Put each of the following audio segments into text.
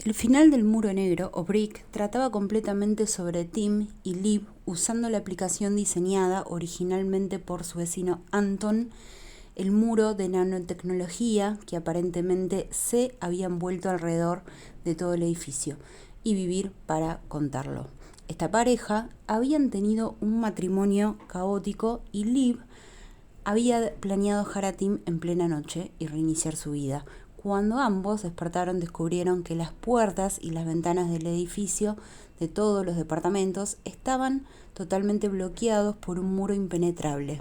El final del Muro Negro, o Brick, trataba completamente sobre Tim y Liv usando la aplicación diseñada originalmente por su vecino Anton, el muro de nanotecnología que aparentemente se había envuelto alrededor de todo el edificio, y vivir para contarlo. Esta pareja habían tenido un matrimonio caótico y Liv había planeado dejar a Tim en plena noche y reiniciar su vida. Cuando ambos despertaron, descubrieron que las puertas y las ventanas del edificio de todos los departamentos estaban totalmente bloqueados por un muro impenetrable.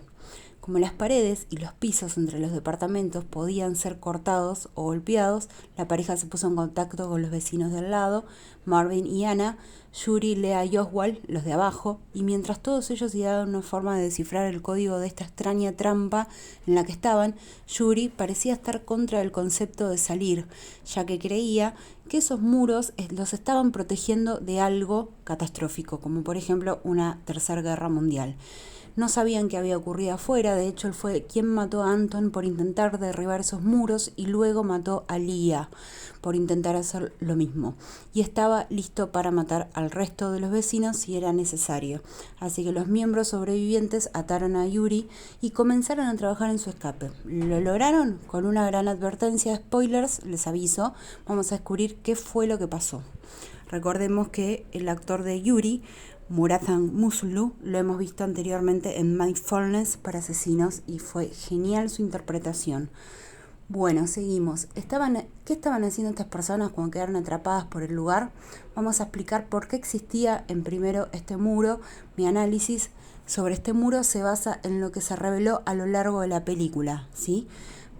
Como las paredes y los pisos entre los departamentos podían ser cortados o golpeados, la pareja se puso en contacto con los vecinos del lado, Marvin y Anna, Yuri, Lea y Oswald, los de abajo, y mientras todos ellos ideaban una forma de descifrar el código de esta extraña trampa en la que estaban, Yuri parecía estar contra el concepto de salir, ya que creía que esos muros los estaban protegiendo de algo catastrófico, como por ejemplo una tercera guerra mundial. No sabían qué había ocurrido afuera, de hecho él fue quien mató a Anton por intentar derribar esos muros y luego mató a Leah por intentar hacer lo mismo. Y estaba listo para matar al resto de los vecinos si era necesario. Así que los miembros sobrevivientes ataron a Yuri y comenzaron a trabajar en su escape. ¿Lo lograron? Con una gran advertencia de spoilers, les aviso, vamos a descubrir qué fue lo que pasó. Recordemos que el actor de Yuri, Murathan Muslu, lo hemos visto anteriormente en Mindfulness para asesinos y fue genial su interpretación. Bueno, seguimos. ¿Qué estaban haciendo estas personas cuando quedaron atrapadas por el lugar? Vamos a explicar por qué existía en primero este muro. Mi análisis sobre este muro se basa en lo que se reveló a lo largo de la película, ¿sí?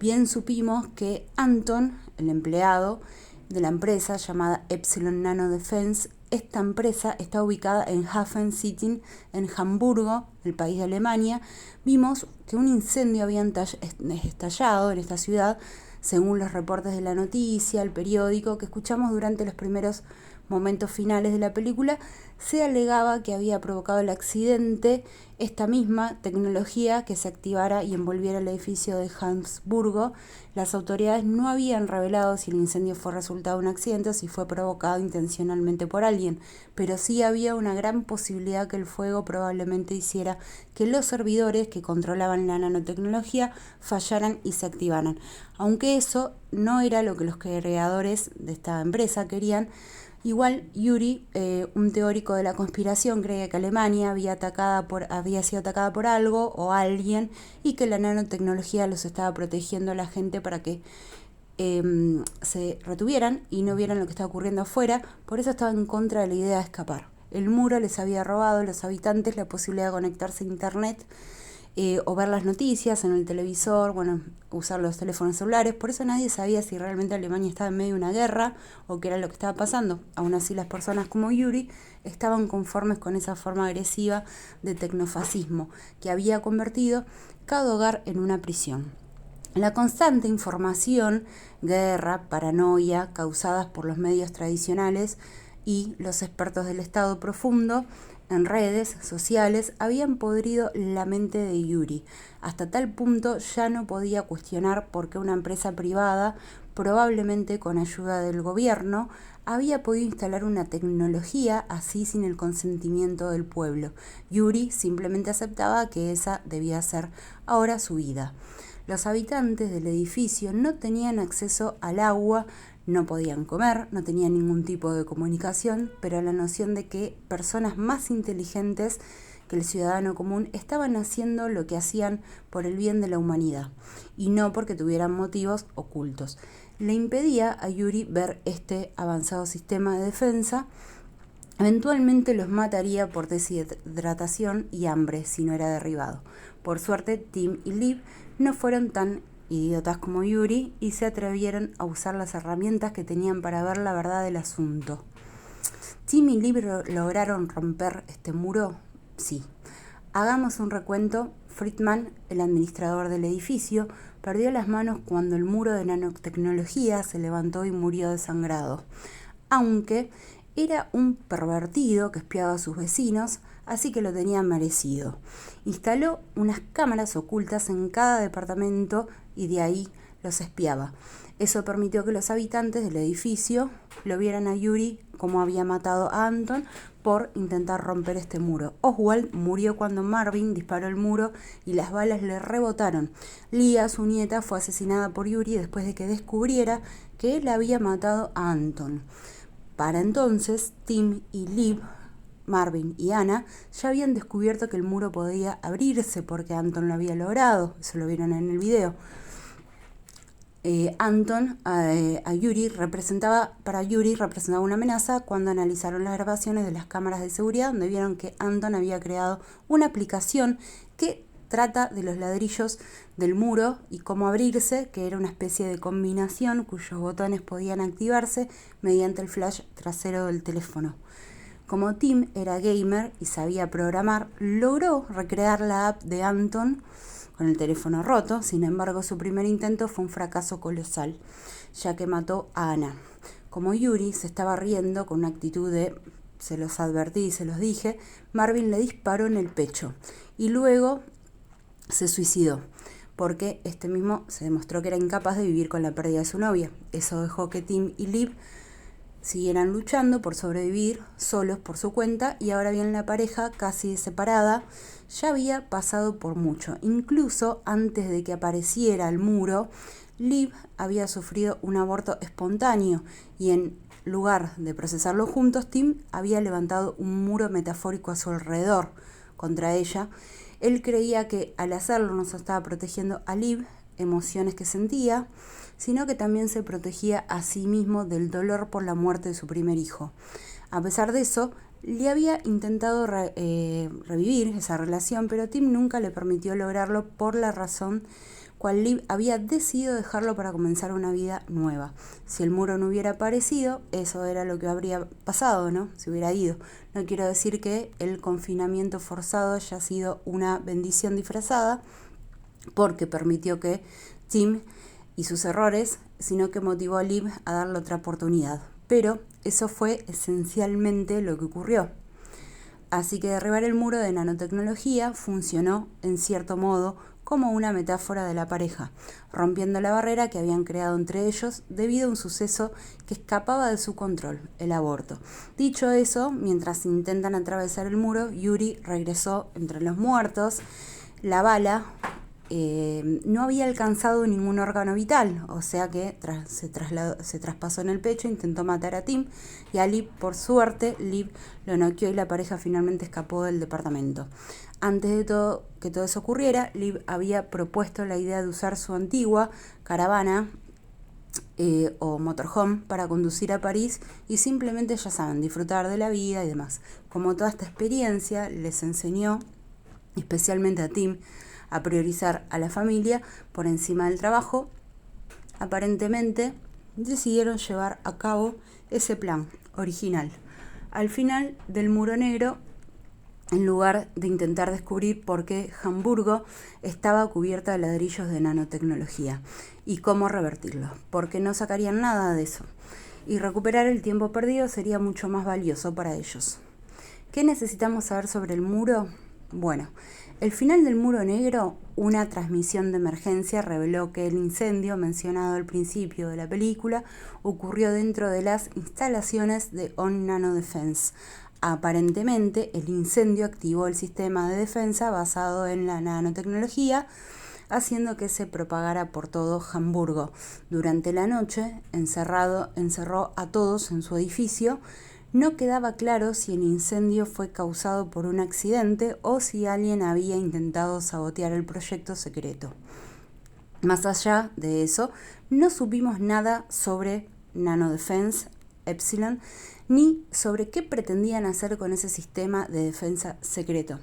Bien supimos que Anton, el empleado de la empresa llamada Epsilon Nano Defense, esta empresa está ubicada en Hafen City, en Hamburgo, el país de Alemania. Vimos que un incendio había estallado en esta ciudad, según los reportes de la noticia, el periódico que escuchamos durante los primeros momentos finales de la película. Se alegaba que había provocado el accidente esta misma tecnología que se activara y envolviera el edificio de Habsburgo. Las autoridades no habían revelado si el incendio fue resultado de un accidente o si fue provocado intencionalmente por alguien, pero sí había una gran posibilidad que el fuego probablemente hiciera que los servidores que controlaban la nanotecnología fallaran y se activaran. Aunque eso no era lo que los creadores de esta empresa querían. Igual Yuri, un teórico de la conspiración, creía que Alemania había sido atacada por algo o alguien y que la nanotecnología los estaba protegiendo a la gente para que se retuvieran y no vieran lo que estaba ocurriendo afuera. Por eso estaba en contra de la idea de escapar. El muro les había robado a los habitantes la posibilidad de conectarse a internet o ver las noticias en el televisor, usar los teléfonos celulares. Por eso nadie sabía si realmente Alemania estaba en medio de una guerra o qué era lo que estaba pasando. Aún así, las personas como Yuri estaban conformes con esa forma agresiva de tecnofascismo que había convertido cada hogar en una prisión. La constante información, guerra, paranoia causadas por los medios tradicionales y los expertos del Estado profundo en redes sociales habían podrido la mente de Yuri. Hasta tal punto ya no podía cuestionar por qué una empresa privada, probablemente con ayuda del gobierno, había podido instalar una tecnología así sin el consentimiento del pueblo. Yuri simplemente aceptaba que esa debía ser ahora su vida. Los habitantes del edificio no tenían acceso al agua, no podían comer, no tenían ningún tipo de comunicación, pero la noción de que personas más inteligentes que el ciudadano común estaban haciendo lo que hacían por el bien de la humanidad y no porque tuvieran motivos ocultos. Le impedía a Yuri ver este avanzado sistema de defensa. Eventualmente los mataría por deshidratación y hambre si no era derribado. Por suerte, Tim y Liv no fueron tan idiotas como Yuri y se atrevieron a usar las herramientas que tenían para ver la verdad del asunto. ¿Tim y Liv lograron romper este muro? Sí. Hagamos un recuento. Friedman, el administrador del edificio, perdió las manos cuando el muro de nanotecnología se levantó y murió desangrado. Aunque era un pervertido que espiaba a sus vecinos, así que lo tenía merecido. Instaló unas cámaras ocultas en cada departamento y de ahí los espiaba. Eso permitió que los habitantes del edificio lo vieran a Yuri como había matado a Anton por intentar romper este muro. Oswald murió cuando Marvin disparó el muro y las balas le rebotaron. Leah, su nieta, fue asesinada por Yuri después de que descubriera que él había matado a Anton. Para entonces, Tim y Liv, Marvin y Anna, ya habían descubierto que el muro podía abrirse porque Anton lo había logrado. Eso lo vieron en el video. Anton para Yuri representaba una amenaza cuando analizaron las grabaciones de las cámaras de seguridad, donde vieron que Anton había creado una aplicación que trata de los ladrillos del muro y cómo abrirse, que era una especie de combinación cuyos botones podían activarse mediante el flash trasero del teléfono. Como Tim era gamer y sabía programar, logró recrear la app de Anton con el teléfono roto. Sin embargo, su primer intento fue un fracaso colosal, ya que mató a Anna. Como Yuri se estaba riendo con una actitud de se los advertí y se los dije, Marvin le disparó en el pecho y luego se suicidó, porque este mismo se demostró que era incapaz de vivir con la pérdida de su novia. Eso dejó que Tim y Liv siguieran luchando por sobrevivir solos por su cuenta, y ahora bien la pareja, casi separada, ya había pasado por mucho. Incluso antes de que apareciera el muro, Liv había sufrido un aborto espontáneo y en lugar de procesarlo juntos, Tim había levantado un muro metafórico a su alrededor contra ella. Él creía que al hacerlo no solo estaba protegiendo a Liv, emociones que sentía, sino que también se protegía a sí mismo del dolor por la muerte de su primer hijo. A pesar de eso, le había intentado revivir esa relación, pero Tim nunca le permitió lograrlo por la razón cual Liv había decidido dejarlo para comenzar una vida nueva. Si el muro no hubiera aparecido, eso era lo que habría pasado, ¿no? Se hubiera ido. No quiero decir que el confinamiento forzado haya sido una bendición disfrazada, porque permitió que Tim y sus errores, sino que motivó a Liv a darle otra oportunidad. Pero eso fue esencialmente lo que ocurrió. Así que derribar el muro de nanotecnología funcionó, en cierto modo, como una metáfora de la pareja, rompiendo la barrera que habían creado entre ellos debido a un suceso que escapaba de su control, el aborto. Dicho eso, mientras intentan atravesar el muro, Yuri regresó entre los muertos. La bala no había alcanzado ningún órgano vital, o sea que se traspasó en el pecho, intentó matar a Tim y a Liv. Por suerte, Liv lo noqueó y la pareja finalmente escapó del departamento. Antes de que todo eso ocurriera, Liv había propuesto la idea de usar su antigua caravana o motorhome para conducir a París y simplemente, ya saben, disfrutar de la vida y demás. Como toda esta experiencia les enseñó, especialmente a Tim, a priorizar a la familia por encima del trabajo, aparentemente decidieron llevar a cabo ese plan original. Al final del muro negro, en lugar de intentar descubrir por qué Hamburgo estaba cubierta de ladrillos de nanotecnología y cómo revertirlo, porque no sacarían nada de eso, y recuperar el tiempo perdido sería mucho más valioso para ellos. ¿Qué necesitamos saber sobre el muro? Bueno, el final del muro negro, una transmisión de emergencia reveló que el incendio mencionado al principio de la película ocurrió dentro de las instalaciones de On Nano Defense. Aparentemente, el incendio activó el sistema de defensa basado en la nanotecnología, haciendo que se propagara por todo Hamburgo. Durante la noche, encerró a todos en su edificio. No quedaba claro si el incendio fue causado por un accidente o si alguien había intentado sabotear el proyecto secreto. Más allá de eso, no supimos nada sobre Nanodefense, Epsilon, ni sobre qué pretendían hacer con ese sistema de defensa secreto.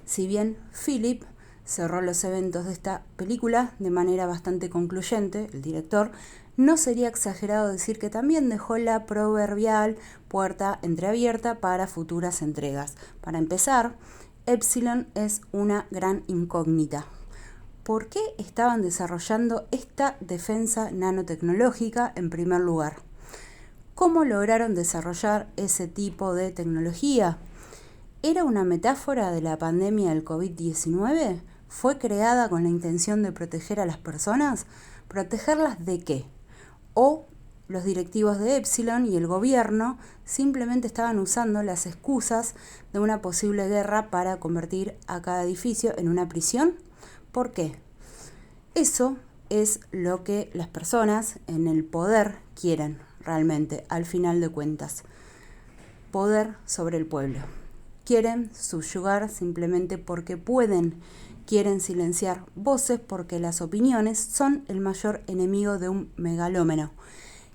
Si bien Philip cerró los eventos de esta película de manera bastante concluyente, el director, no sería exagerado decir que también dejó la proverbial puerta entreabierta para futuras entregas. Para empezar, Epsilon es una gran incógnita. ¿Por qué estaban desarrollando esta defensa nanotecnológica en primer lugar? ¿Cómo lograron desarrollar ese tipo de tecnología? ¿Era una metáfora de la pandemia del COVID-19? ¿Fue creada con la intención de proteger a las personas? ¿Protegerlas de qué? o los directivos de Epsilon y el gobierno simplemente estaban usando las excusas de una posible guerra para convertir a cada edificio en una prisión. ¿Por qué? Eso es lo que las personas en el poder quieren realmente, al final de cuentas. Poder sobre el pueblo. Quieren subyugar simplemente porque pueden. Quieren silenciar voces porque las opiniones son el mayor enemigo de un megalómano.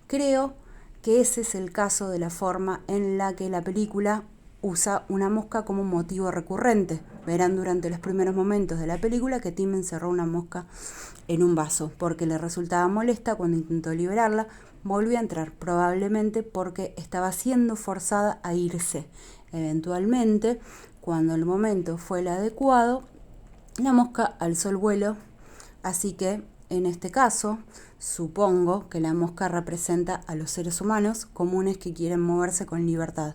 Creo que ese es el caso de la forma en la que la película usa una mosca como motivo recurrente. Verán durante los primeros momentos de la película que Tim encerró una mosca en un vaso porque le resultaba molesta. Cuando intentó liberarla, volvió a entrar, probablemente porque estaba siendo forzada a irse. Eventualmente, cuando el momento fue el adecuado, la mosca alzó el vuelo, así que en este caso supongo que la mosca representa a los seres humanos comunes que quieren moverse con libertad,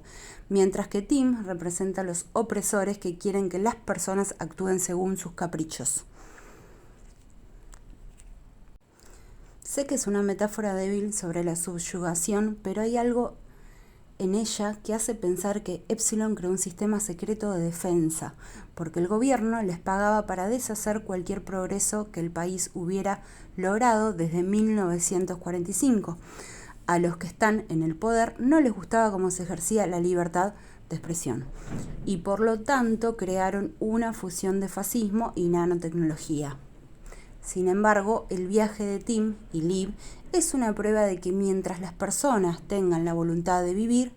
mientras que Tim representa a los opresores que quieren que las personas actúen según sus caprichos. Sé que es una metáfora débil sobre la subyugación, pero hay algo en ella que hace pensar que Epsilon creó un sistema secreto de defensa, porque el gobierno les pagaba para deshacer cualquier progreso que el país hubiera logrado desde 1945. A los que están en el poder no les gustaba cómo se ejercía la libertad de expresión, y por lo tanto crearon una fusión de fascismo y nanotecnología. Sin embargo, el viaje de Tim y Liv es una prueba de que mientras las personas tengan la voluntad de vivir,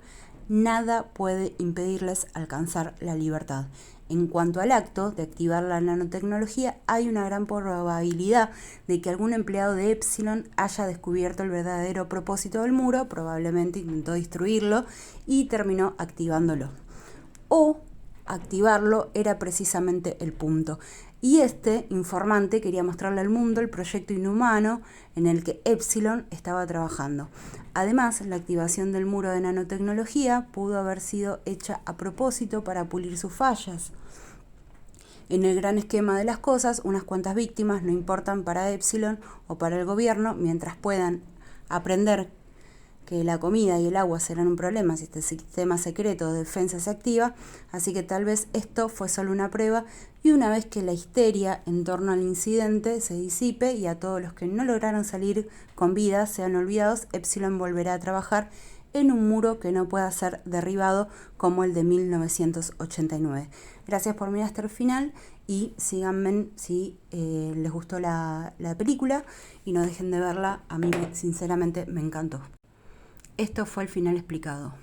nada puede impedirles alcanzar la libertad. En cuanto al acto de activar la nanotecnología, hay una gran probabilidad de que algún empleado de Epsilon haya descubierto el verdadero propósito del muro, probablemente intentó destruirlo y terminó activándolo. O activarlo era precisamente el punto. Y este informante quería mostrarle al mundo el proyecto inhumano en el que Epsilon estaba trabajando. Además, la activación del muro de nanotecnología pudo haber sido hecha a propósito para pulir sus fallas. En el gran esquema de las cosas, unas cuantas víctimas no importan para Epsilon o para el gobierno mientras puedan aprender que la comida y el agua serán un problema si este sistema secreto de defensa se activa, así que tal vez esto fue solo una prueba y una vez que la histeria en torno al incidente se disipe y a todos los que no lograron salir con vida sean olvidados, Epsilon volverá a trabajar en un muro que no pueda ser derribado como el de 1989. Gracias por mirar hasta el final y síganme si les gustó la película y no dejen de verla, a mí sinceramente me encantó. Esto fue el final explicado.